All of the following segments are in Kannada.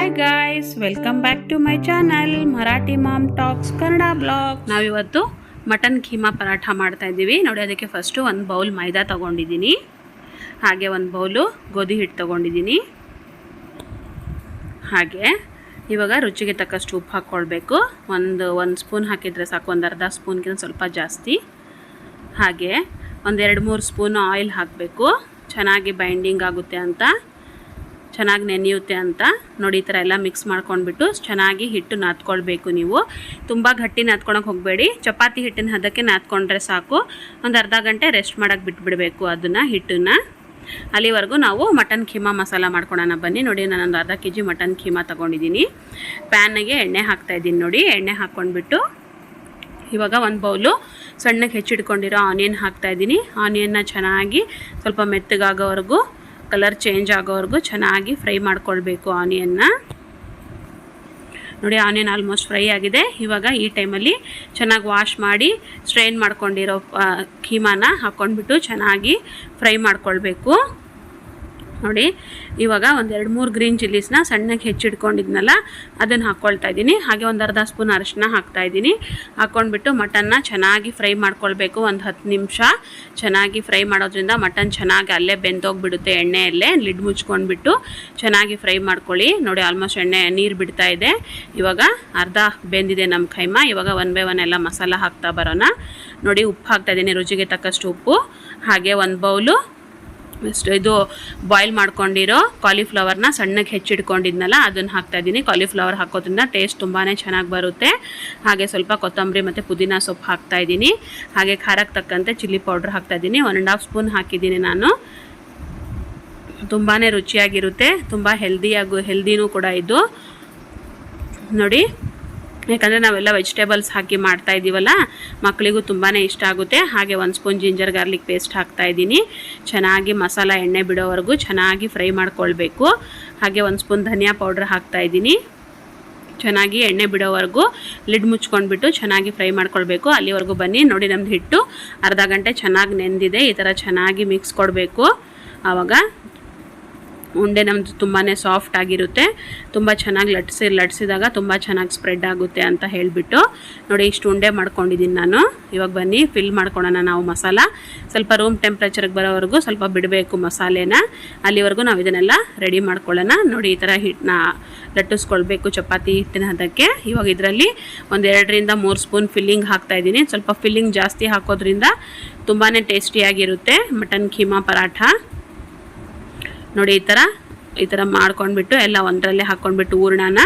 Hi guys, welcome back to my channel Marathi mom talks Kannada blog. ನಾವಿವತ್ತು ಮಟನ್ ಕೀಮಾ ಪರಾಠ ಮಾಡ್ತಾ ಇದ್ದೀವಿ ನೋಡಿ. ಅದಕ್ಕೆ ಫಸ್ಟು ಒಂದು ಬೌಲ್ ಮೈದಾ ತೊಗೊಂಡಿದ್ದೀನಿ, ಹಾಗೆ ಒಂದು ಬೌಲು ಗೋಧಿ ಹಿಟ್ಟು ತೊಗೊಂಡಿದ್ದೀನಿ. ಹಾಗೆ ಇವಾಗ ರುಚಿಗೆ ತಕ್ಕಷ್ಟು ಉಪ್ಪು ಹಾಕ್ಕೊಳ್ಬೇಕು. ಒಂದು ಸ್ಪೂನ್ ಹಾಕಿದರೆ ಸಾಕು, ಒಂದು ಅರ್ಧ ಸ್ಪೂನ್ಗಿಂತ ಸ್ವಲ್ಪ ಜಾಸ್ತಿ. ಹಾಗೆ ಒಂದು 2-3 ಸ್ಪೂನ್ ಆಯಿಲ್ ಹಾಕಬೇಕು, ಚೆನ್ನಾಗಿ ಬೈಂಡಿಂಗ್ ಆಗುತ್ತೆ ಅಂತ, ಚೆನ್ನಾಗಿ ನೆನೆಯುತ್ತೆ ಅಂತ ನೋಡಿ. ಈ ಥರ ಎಲ್ಲ ಮಿಕ್ಸ್ ಮಾಡ್ಕೊಂಡ್ಬಿಟ್ಟು ಚೆನ್ನಾಗಿ ಹಿಟ್ಟು ನಾದ್ಕೊಳ್ಬೇಕು. ನೀವು ತುಂಬ ಗಟ್ಟಿ ನಾದ್ಕೊಳಕ್ಕೆ ಹೋಗಬೇಡಿ, ಚಪಾತಿ ಹಿಟ್ಟಿನ ಹದಕ್ಕೆ ನಾದ್ಕೊಂಡ್ರೆ ಸಾಕು. ಒಂದು ಅರ್ಧ ಗಂಟೆ ರೆಸ್ಟ್ ಮಾಡೋಕ್ಕೆ ಬಿಟ್ಬಿಡಬೇಕು ಅದನ್ನು, ಹಿಟ್ಟನ್ನು. ಅಲ್ಲಿವರೆಗೂ ನಾವು ಮಟನ್ ಕೀಮಾ ಮಸಾಲ ಮಾಡ್ಕೊಳ್ಳೋಣ ಬನ್ನಿ. ನೋಡಿ, ನಾನೊಂದು ಅರ್ಧ kg ಮಟನ್ ಕೀಮಾ ತೊಗೊಂಡಿದ್ದೀನಿ. ಪ್ಯಾನಿಗೆ ಎಣ್ಣೆ ಹಾಕ್ತಾಯಿದ್ದೀನಿ ನೋಡಿ. ಎಣ್ಣೆ ಹಾಕ್ಕೊಂಡ್ಬಿಟ್ಟು ಇವಾಗ ಒಂದು ಬೌಲು ಸಣ್ಣಗೆ ಹೆಚ್ಚಿಟ್ಕೊಂಡಿರೋ ಆನಿಯನ್ ಹಾಕ್ತಾಯಿದ್ದೀನಿ. ಆನಿಯನ್ನ ಚೆನ್ನಾಗಿ ಸ್ವಲ್ಪ ಮೆತ್ತಗಾಗೋವರೆಗೂ, ಕಲರ್ ಚೇಂಜ್ ಆಗೋವರೆಗೂ ಚೆನ್ನಾಗಿ ಫ್ರೈ ಮಾಡ್ಕೊಳ್ಬೇಕು ಆನಿಯನ್ನ. ನೋಡಿ, ಆನಿಯನ್ ಆಲ್ಮೋಸ್ಟ್ ಫ್ರೈ ಆಗಿದೆ. ಇವಾಗ ಈ ಟೈಮಲ್ಲಿ ಚೆನ್ನಾಗಿ ವಾಶ್ ಮಾಡಿ ಸ್ಟ್ರೈನ್ ಮಾಡ್ಕೊಂಡಿರೋ ಕೀಮಾನ ಹಾಕ್ಕೊಂಡ್ಬಿಟ್ಟು ಚೆನ್ನಾಗಿ ಫ್ರೈ ಮಾಡ್ಕೊಳ್ಬೇಕು. ನೋಡಿ, ಇವಾಗ ಒಂದು 2-3 ಗ್ರೀನ್ ಚಿಲ್ಲೀಸ್ನ ಸಣ್ಣಗೆ ಹೆಚ್ಚಿಟ್ಕೊಂಡಿದ್ನಲ್ಲ ಅದನ್ನು ಹಾಕ್ಕೊಳ್ತಾ ಇದ್ದೀನಿ. ಹಾಗೆ ಒಂದು ಅರ್ಧ ಸ್ಪೂನ್ ಅರಿಶಿನ ಹಾಕ್ತಾಯಿದ್ದೀನಿ. ಹಾಕ್ಕೊಂಡ್ಬಿಟ್ಟು ಮಟನ್ನ ಚೆನ್ನಾಗಿ ಫ್ರೈ ಮಾಡ್ಕೊಳ್ಬೇಕು. ಒಂದು 10 ನಿಮಿಷ ಚೆನ್ನಾಗಿ ಫ್ರೈ ಮಾಡೋದ್ರಿಂದ ಮಟನ್ ಚೆನ್ನಾಗಿ ಅಲ್ಲೇ ಬೆಂದೋಗ್ಬಿಡುತ್ತೆ ಎಣ್ಣೆಯಲ್ಲೇ. ಲಿಡ್ ಮುಚ್ಕೊಂಡ್ಬಿಟ್ಟು ಚೆನ್ನಾಗಿ ಫ್ರೈ ಮಾಡ್ಕೊಳ್ಳಿ. ನೋಡಿ, ಆಲ್ಮೋಸ್ಟ್ ನೀರು ಬಿಡ್ತಾ ಇದೆ. ಇವಾಗ ಅರ್ಧ ಬೆಂದಿದೆ ನಮ್ಮ ಕೈಮಾ. ಇವಾಗ 1 by 1 ಎಲ್ಲ ಮಸಾಲ ಹಾಕ್ತಾ ಬರೋಣ. ನೋಡಿ, ಉಪ್ಪು ಹಾಕ್ತಾಯಿದ್ದೀನಿ, ರುಚಿಗೆ ತಕ್ಕಷ್ಟು ಉಪ್ಪು. ಹಾಗೆ ಒಂದು ಬೌಲು ಇದು ಬಾಯ್ಲ್ ಮಾಡ್ಕೊಂಡಿರೋ ಕಾಲಿಫ್ಲವರ್ನ ಸಣ್ಣಗೆ ಹೆಚ್ಚಿಟ್ಕೊಂಡಿದ್ನಲ್ಲ ಅದನ್ನು ಹಾಕ್ತಾಯಿದ್ದೀನಿ. ಕಾಲಿಫ್ಲವರ್ ಹಾಕೋದ್ರಿಂದ ಟೇಸ್ಟ್ ತುಂಬಾ ಚೆನ್ನಾಗಿ ಬರುತ್ತೆ. ಹಾಗೆ ಸ್ವಲ್ಪ ಕೊತ್ತಂಬರಿ ಮತ್ತು ಪುದೀನ ಸೊಪ್ಪು ಹಾಕ್ತಾಯಿದ್ದೀನಿ. ಹಾಗೆ ಖಾರಕ್ಕೆ ತಕ್ಕಂತೆ ಚಿಲ್ಲಿ ಪೌಡ್ರ್ ಹಾಕ್ತಾಯಿದ್ದೀನಿ. 1.5 ಸ್ಪೂನ್ ಹಾಕಿದ್ದೀನಿ ನಾನು. ತುಂಬಾ ರುಚಿಯಾಗಿರುತ್ತೆ, ತುಂಬ ಹೆಲ್ದಿನೂ ಕೂಡ ಇದು ನೋಡಿ. ಯಾಕಂದರೆ ನಾವೆಲ್ಲ ವೆಜಿಟೇಬಲ್ಸ್ ಹಾಕಿ ಮಾಡ್ತಾ ಇದ್ದೀವಲ್ಲ, ಮಕ್ಕಳಿಗೂ ತುಂಬಾ ಇಷ್ಟ ಆಗುತ್ತೆ. ಹಾಗೆ 1 ಸ್ಪೂನ್ ಜಿಂಜರ್ ಗಾರ್ಲಿಕ್ ಪೇಸ್ಟ್ ಹಾಕ್ತಾಯಿದ್ದೀನಿ. ಚೆನ್ನಾಗಿ ಮಸಾಲ ಎಣ್ಣೆ ಬಿಡೋವರೆಗೂ ಚೆನ್ನಾಗಿ ಫ್ರೈ ಮಾಡ್ಕೊಳ್ಬೇಕು. ಹಾಗೆ 1 ಸ್ಪೂನ್ ಧನಿಯಾ ಪೌಡ್ರ್ ಹಾಕ್ತಾಯಿದ್ದೀನಿ. ಚೆನ್ನಾಗಿ ಎಣ್ಣೆ ಬಿಡೋವರೆಗೂ ಲಿಡ್ ಮುಚ್ಕೊಂಡ್ಬಿಟ್ಟು ಚೆನ್ನಾಗಿ ಫ್ರೈ ಮಾಡ್ಕೊಳ್ಬೇಕು. ಅಲ್ಲಿವರೆಗೂ ಬನ್ನಿ. ನೋಡಿ, ನಮ್ಮದು ಹಿಟ್ಟು ಅರ್ಧ ಗಂಟೆ ಚೆನ್ನಾಗಿ ನೆಂದಿದೆ. ಈ ಥರ ಚೆನ್ನಾಗಿ ಮಿಕ್ಸ್ ಕೊಡಬೇಕು. ಆವಾಗ ಉಂಡೆ ನಮ್ಮದು ತುಂಬಾ ಸಾಫ್ಟ್ ಆಗಿರುತ್ತೆ. ತುಂಬ ಚೆನ್ನಾಗಿ ಲಟ್ಸಿದಾಗ ತುಂಬ ಚೆನ್ನಾಗಿ ಸ್ಪ್ರೆಡ್ ಆಗುತ್ತೆ ಅಂತ ಹೇಳಿಬಿಟ್ಟು ನೋಡಿ, ಇಷ್ಟು ಉಂಡೆ ಮಾಡ್ಕೊಂಡಿದ್ದೀನಿ ನಾನು. ಇವಾಗ ಬನ್ನಿ ಫಿಲ್ ಮಾಡ್ಕೊಳ್ಳೋಣ ನಾವು ಮಸಾಲ. ಸ್ವಲ್ಪ ರೂಮ್ ಟೆಂಪ್ರೇಚರ್ಗೆ ಬರೋವರೆಗೂ ಸ್ವಲ್ಪ ಬಿಡಬೇಕು ಮಸಾಲೆನ. ಅಲ್ಲಿವರೆಗೂ ನಾವು ಇದನ್ನೆಲ್ಲ ರೆಡಿ ಮಾಡ್ಕೊಳ್ಳೋಣ. ನೋಡಿ, ಈ ಥರ ಹಿಟ್ಟನ್ನ ಲಟ್ಟಿಸ್ಕೊಳ್ಬೇಕು ಚಪಾತಿ ಹಿಟ್ಟಿನ ಹದಕ್ಕೆ. ಇವಾಗ ಇದರಲ್ಲಿ ಒಂದು 2-3 ಸ್ಪೂನ್ ಫಿಲ್ಲಿಂಗ್ ಹಾಕ್ತಾಯಿದ್ದೀನಿ. ಸ್ವಲ್ಪ ಫಿಲ್ಲಿಂಗ್ ಜಾಸ್ತಿ ಹಾಕೋದ್ರಿಂದ ತುಂಬಾ ಟೇಸ್ಟಿಯಾಗಿರುತ್ತೆ ಮಟನ್ ಕೀಮಾ ಪರಾಠ. ನೋಡಿ, ಈ ಥರ ಮಾಡ್ಕೊಂಡ್ಬಿಟ್ಟು ಎಲ್ಲ ಒಂದರಲ್ಲೇ ಹಾಕ್ಕೊಂಡ್ಬಿಟ್ಟು ಹೂರ್ಣನ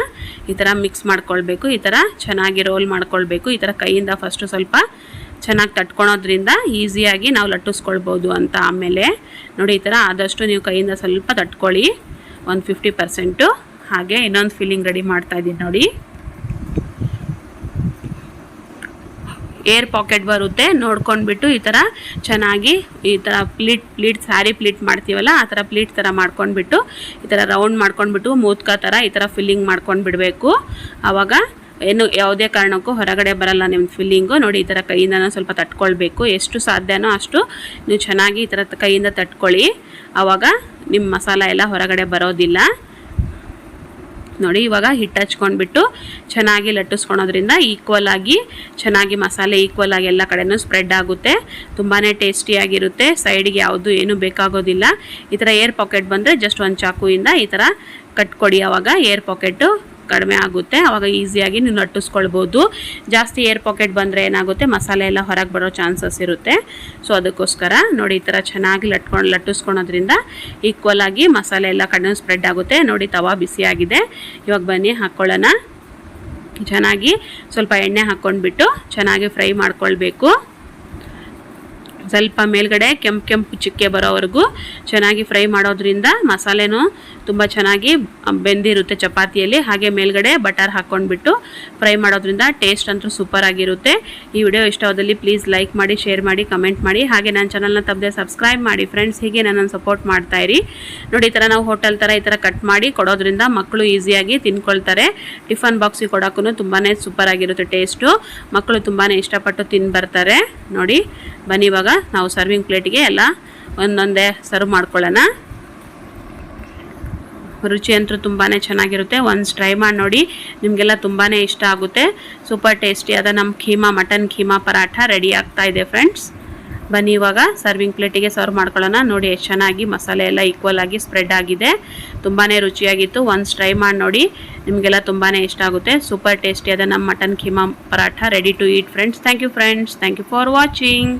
ಈ ಥರ ಮಿಕ್ಸ್ ಮಾಡ್ಕೊಳ್ಬೇಕು. ಈ ಥರ ಚೆನ್ನಾಗಿ ರೋಲ್ ಮಾಡ್ಕೊಳ್ಬೇಕು. ಈ ಥರ ಕೈಯಿಂದ ಫಸ್ಟು ಸ್ವಲ್ಪ ಚೆನ್ನಾಗಿ ತಟ್ಕೊಳೋದ್ರಿಂದ ಈಸಿಯಾಗಿ ನಾವು ಲಟ್ಟಿಸ್ಕೊಳ್ಬೋದು ಅಂತ. ಆಮೇಲೆ ನೋಡಿ, ಈ ಥರ ಆದಷ್ಟು ನೀವು ಕೈಯಿಂದ ಸ್ವಲ್ಪ ತಟ್ಕೊಳ್ಳಿ, ಒಂದು 50%. ಹಾಗೆ ಇನ್ನೊಂದು ಫಿಲ್ಲಿಂಗ್ ರೆಡಿ ಮಾಡ್ತಾಯಿದ್ದೀನಿ ನೋಡಿ. ಏರ್ ಪಾಕೆಟ್ ಬರುತ್ತೆ ನೋಡ್ಕೊಂಡ್ಬಿಟ್ಟು ಈ ಥರ ಚೆನ್ನಾಗಿ ಈ ಥರ ಪ್ಲೀಟ್ ಸ್ಯಾರಿ ಪ್ಲೀಟ್ ಮಾಡ್ತೀವಲ್ಲ ಆ ಥರ ಪ್ಲೀಟ್ ಥರ ಮಾಡ್ಕೊಂಡ್ಬಿಟ್ಟು ಈ ಥರ ರೌಂಡ್ ಮಾಡ್ಕೊಂಡ್ಬಿಟ್ಟು ಮೂತ್ಕ ಥರ ಈ ಥರ ಫಿಲ್ಲಿಂಗ್ ಮಾಡ್ಕೊಂಡು ಬಿಡಬೇಕು. ಆವಾಗ ಏನು ಯಾವುದೇ ಕಾರಣಕ್ಕೂ ಹೊರಗಡೆ ಬರಲ್ಲ ನಿಮ್ಮ ಫಿಲ್ಲಿಂಗು. ನೋಡಿ, ಈ ಥರ ಕೈಯಿಂದನೂ ಸ್ವಲ್ಪ ತಟ್ಕೊಳ್ಬೇಕು. ಎಷ್ಟು ಸಾಧ್ಯನೋ ಅಷ್ಟು ನೀವು ಚೆನ್ನಾಗಿ ಈ ಥರ ಕೈಯಿಂದ ತಟ್ಕೊಳ್ಳಿ. ಆವಾಗ ನಿಮ್ಮ ಮಸಾಲ ಎಲ್ಲ ಹೊರಗಡೆ ಬರೋದಿಲ್ಲ. ನೋಡಿ, ಇವಾಗ ಹಿಟ್ಟು ಹಚ್ಕೊಂಡ್ಬಿಟ್ಟು ಚೆನ್ನಾಗಿ ಲಟ್ಟಿಸ್ಕೊಳೋದ್ರಿಂದ ಈಕ್ವಲ್ ಆಗಿ ಚೆನ್ನಾಗಿ ಮಸಾಲೆ ಈಕ್ವಲ್ ಆಗಿ ಎಲ್ಲ ಕಡೆನೂ ಸ್ಪ್ರೆಡ್ ಆಗುತ್ತೆ. ತುಂಬಾ ಟೇಸ್ಟಿಯಾಗಿರುತ್ತೆ. ಸೈಡ್ಗೆ ಯಾವುದು ಏನೂ ಬೇಕಾಗೋದಿಲ್ಲ. ಈ ಥರ ಏರ್ ಪಾಕೆಟ್ ಬಂದರೆ ಜಸ್ಟ್ ಒಂದು ಚಾಕುವಿಂದ ಈ ಥರ ಕಟ್ಕೊಡಿ. ಆವಾಗ ಏರ್ ಪಾಕೆಟು ಕಡಿಮೆ ಆಗುತ್ತೆ. ಆವಾಗ ಈಸಿಯಾಗಿ ನೀವು ಲಟ್ಟಿಸ್ಕೊಳ್ಬೋದು. ಜಾಸ್ತಿ ಏರ್ ಪಾಕೆಟ್ ಬಂದರೆ ಏನಾಗುತ್ತೆ, ಮಸಾಲೆ ಎಲ್ಲ ಹೊರಗೆ ಬರೋ ಚಾನ್ಸಸ್ ಇರುತ್ತೆ. ಸೊ ಅದಕ್ಕೋಸ್ಕರ ನೋಡಿ, ಈ ಥರ ಚೆನ್ನಾಗಿ ಲಟ್ಟಿಸ್ಕೊಳೋದ್ರಿಂದ ಈಕ್ವಲ್ ಆಗಿ ಮಸಾಲೆ ಎಲ್ಲ ಕಡೆ ಸ್ಪ್ರೆಡ್ ಆಗುತ್ತೆ. ನೋಡಿ, ತವಾ ಬಿಸಿಯಾಗಿದೆ. ಇವಾಗ ಬನ್ನಿ ಹಾಕ್ಕೊಳ್ಳೋಣ. ಚೆನ್ನಾಗಿ ಸ್ವಲ್ಪ ಎಣ್ಣೆ ಹಾಕ್ಕೊಂಡ್ಬಿಟ್ಟು ಚೆನ್ನಾಗಿ ಫ್ರೈ ಮಾಡ್ಕೊಳ್ಬೇಕು. ಸ್ವಲ್ಪ ಮೇಲ್ಗಡೆ ಕೆಂಪು ಚಿಕ್ಕೆ ಬರೋವರೆಗೂ ಚೆನ್ನಾಗಿ ಫ್ರೈ ಮಾಡೋದ್ರಿಂದ ಮಸಾಲೆನೂ ತುಂಬ ಚೆನ್ನಾಗಿ ಬೆಂದಿರುತ್ತೆ ಚಪಾತಿಯಲ್ಲಿ. ಹಾಗೆ ಮೇಲ್ಗಡೆ ಬಟರ್ ಹಾಕ್ಕೊಂಡ್ಬಿಟ್ಟು ಫ್ರೈ ಮಾಡೋದ್ರಿಂದ ಟೇಸ್ಟ್ ಅಂತೂ ಸೂಪರ್ ಆಗಿರುತ್ತೆ. ಈ ವಿಡಿಯೋ ಇಷ್ಟವಾದಲ್ಲಿ ಪ್ಲೀಸ್ ಲೈಕ್ ಮಾಡಿ, ಶೇರ್ ಮಾಡಿ, ಕಮೆಂಟ್ ಮಾಡಿ. ಹಾಗೆ ನನ್ನ ಚಾನಲ್ನ ತಪ್ಪದೆ ಸಬ್ಸ್ಕ್ರೈಬ್ ಮಾಡಿ ಫ್ರೆಂಡ್ಸ್. ಹೀಗೆ ನನ್ನನ್ನು ಸಪೋರ್ಟ್ ಮಾಡ್ತಾಯಿರಿ. ನೋಡಿ, ಈ ಥರ ನಾವು ಹೋಟೆಲ್ ಥರ ಈ ಥರ ಕಟ್ ಮಾಡಿ ಕೊಡೋದ್ರಿಂದ ಮಕ್ಕಳು ಈಸಿಯಾಗಿ ತಿನ್ಕೊಳ್ತಾರೆ. ಟಿಫನ್ ಬಾಕ್ಸಿಗೆ ಕೊಡೋಕ್ಕೂ ತುಂಬಾ ಸೂಪರ್ ಆಗಿರುತ್ತೆ ಟೇಸ್ಟು. ಮಕ್ಕಳು ತುಂಬಾ ಇಷ್ಟಪಟ್ಟು ತಿಂದು ಬರ್ತಾರೆ. ನೋಡಿ, ಬನ್ನಿ ಇವಾಗ ನಾವು ಸರ್ವಿಂಗ್ ಪ್ಲೇಟಿಗೆ ಎಲ್ಲ ಒಂದೊಂದೇ ಸರ್ವ್ ಮಾಡ್ಕೊಳ್ಳೋಣ. ರುಚಿ ಅಂತೂ ತುಂಬಾ ಚೆನ್ನಾಗಿರುತ್ತೆ. ಒನ್ಸ್ ಟ್ರೈ ಮಾಡಿ ನೋಡಿ, ನಿಮಗೆಲ್ಲ ತುಂಬಾ ಇಷ್ಟ ಆಗುತ್ತೆ. ಸೂಪರ್ ಟೇಸ್ಟಿಯಾದ ನಮ್ಮ ಕೀಮಾ ಮಟನ್ ಕೀಮಾ ಪರಾಠ ರೆಡಿ ಆಗ್ತಾ ಇದೆ ಫ್ರೆಂಡ್ಸ್. ಬನ್ನಿ ಇವಾಗ ಸರ್ವಿಂಗ್ ಪ್ಲೇಟಿಗೆ ಸರ್ವ್ ಮಾಡ್ಕೊಳ್ಳೋಣ. ನೋಡಿ ಎಷ್ಟು ಚೆನ್ನಾಗಿ ಮಸಾಲೆ ಎಲ್ಲ ಈಕ್ವಲ್ ಆಗಿ ಸ್ಪ್ರೆಡ್ ಆಗಿದೆ. ತುಂಬಾ ರುಚಿಯಾಗಿತ್ತು. ಒನ್ಸ್ ಟ್ರೈ ಮಾಡಿ ನೋಡಿ, ನಿಮಗೆಲ್ಲ ತುಂಬಾ ಇಷ್ಟ ಆಗುತ್ತೆ. ಸೂಪರ್ ಟೇಸ್ಟಿಯಾದ ನಮ್ಮ mutton keema paratha ready to eat friends. Thank you friends. Thank you for watching.